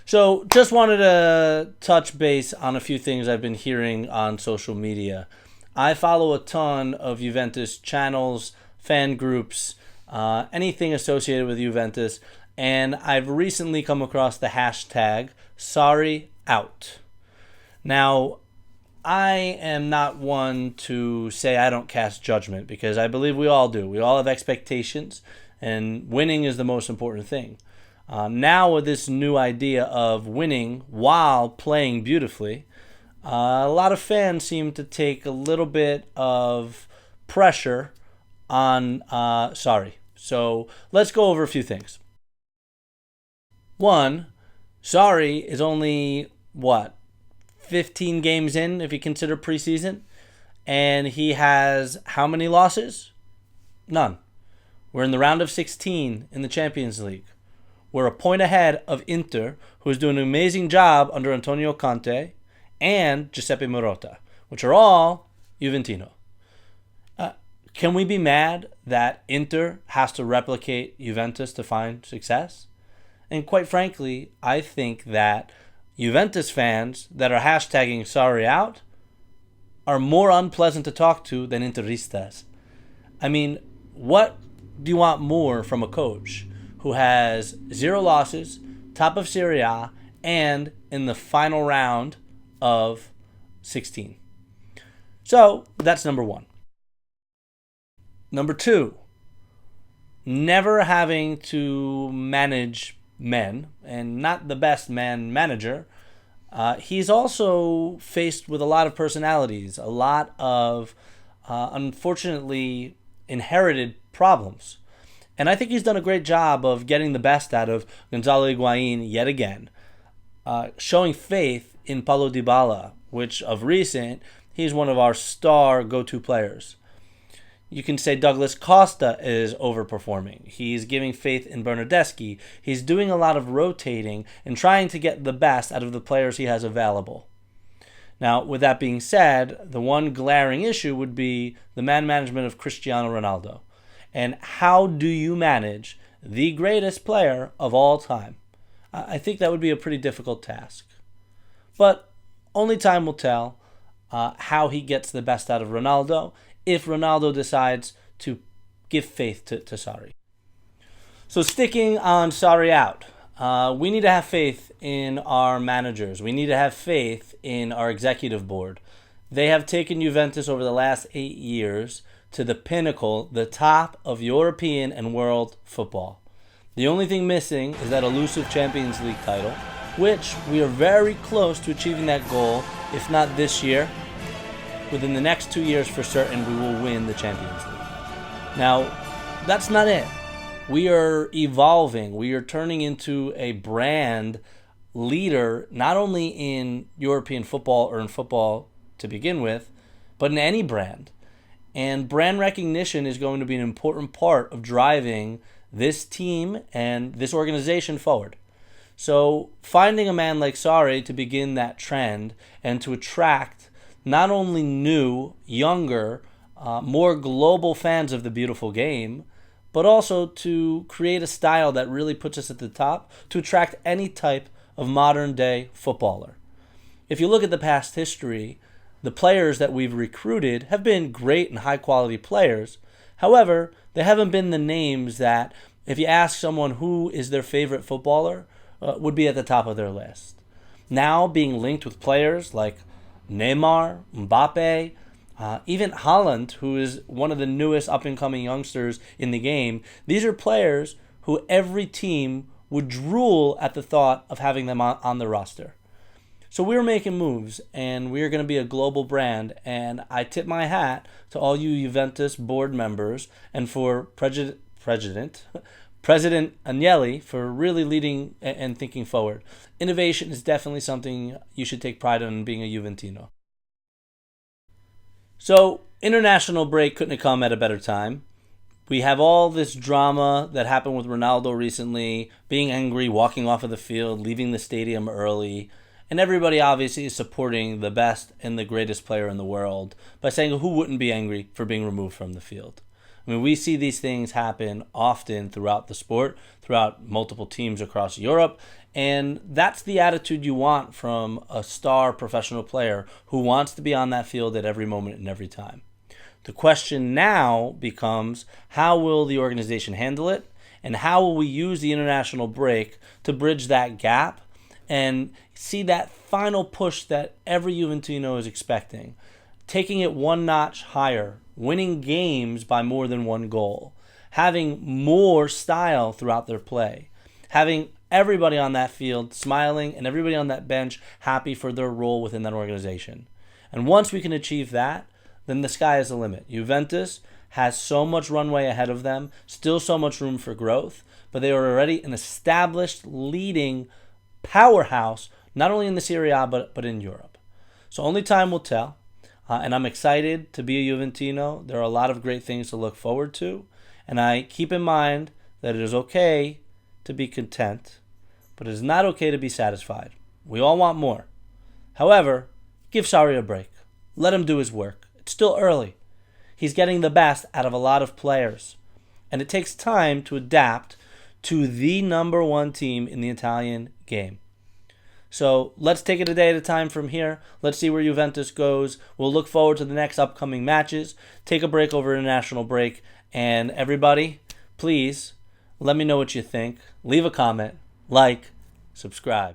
So, just wanted to touch base on a few things I've been hearing on social media. I follow a ton of Juventus channels, fan groups, anything associated with Juventus, and I've recently come across the hashtag Sarriout. Now, I am not one to say I don't cast judgment because I believe we all do. We all have expectations, and winning is the most important thing. Now with this new idea of winning while playing beautifully, a lot of fans seem to take a little bit of pressure on Sarri. So let's go over a few things. One, Sarri is only, 15 games in if you consider preseason? And he has how many losses? None. We're in the round of 16 in the Champions League. We're a point ahead of Inter, who is doing an amazing job under Antonio Conte, and Giuseppe Marotta, which are all Juventino. Can we be mad that Inter has to replicate Juventus to find success? And quite frankly, I think that Juventus fans that are hashtagging Sarri out are more unpleasant to talk to than Interistas. I mean, what do you want more from a coach who has 0 losses, top of Sarriout, and in the final round of 16? So that's number one. Number two, never having to manage men, and not the best man manager. He's also faced with a lot of personalities, a lot of, unfortunately, inherited problems. And I think he's done a great job of getting the best out of Gonzalo Higuain yet again, showing faith in Paulo Dybala, which of recent, he's one of our star go-to players. You can say Douglas Costa is overperforming. He's giving faith in Bernardeschi. He's doing a lot of rotating and trying to get the best out of the players he has available. Now, with that being said, the one glaring issue would be the man management of Cristiano Ronaldo. And how do you manage the greatest player of all time? I think that would be a pretty difficult task. But only time will tell how he gets the best out of Ronaldo if Ronaldo decides to give faith to Sarri. So sticking on Sarriout, we need to have faith in our managers. We need to have faith in our executive board. They have taken Juventus over the last 8 years to the pinnacle, the top of European and world football. The only thing missing is that elusive Champions League title, which we are very close to achieving that goal, if not this year. Within the next 2 years for certain, we will win the Champions League. Now, that's not it. We are evolving. We are turning into a brand leader, not only in European football or in football to begin with, but in any brand. And brand recognition is going to be an important part of driving this team and this organization forward. So finding a man like Sarri to begin that trend and to attract not only new, younger, more global fans of the beautiful game, but also to create a style that really puts us at the top to attract any type of modern-day footballer. If you look at the past history, the players that we've recruited have been great and high-quality players. However, they haven't been the names that, if you ask someone who is their favorite footballer, would be at the top of their list. Now being linked with players like Neymar, Mbappe, even Haaland, who is one of the newest up-and-coming youngsters in the game, these are players who every team would drool at the thought of having them on the roster. So we're making moves, and we're going to be a global brand, and I tip my hat to all you Juventus board members and for President Agnelli for really leading and thinking forward. Innovation is definitely something you should take pride in being a Juventino. So, international break couldn't have come at a better time. We have all this drama that happened with Ronaldo recently, being angry, walking off of the field, leaving the stadium early. And everybody obviously is supporting the best and the greatest player in the world by saying who wouldn't be angry for being removed from the field. I mean, we see these things happen often throughout the sport, throughout multiple teams across Europe, And that's the attitude you want from a star professional player who wants to be on that field at every moment and every time. The question now becomes, how will the organization handle it? And how will we use the international break to bridge that gap and see that final push that every Juventino is expecting? Taking it one notch higher, winning games by more than one goal, having more style throughout their play, having everybody on that field smiling and everybody on that bench happy for their role within that organization. And once we can achieve that, then the sky is the limit. Juventus has so much runway ahead of them, still so much room for growth, but they are already an established leading powerhouse, not only in the Sarriout but in Europe. So only time will tell, and I'm excited to be a Juventino. There are a lot of great things to look forward to, and I keep in mind that it is okay to be content, but it is not okay to be satisfied. We all want more. However, give Sarri a break. Let him do his work. It's still early. He's getting the best out of a lot of players, and it takes time to adapt to the number one team in the Italian game. So let's take it a day at a time from here. Let's see where Juventus goes. We'll look forward to the next upcoming matches. Take a break over international break, and everybody, please let me know what you think. Leave a comment, like, subscribe.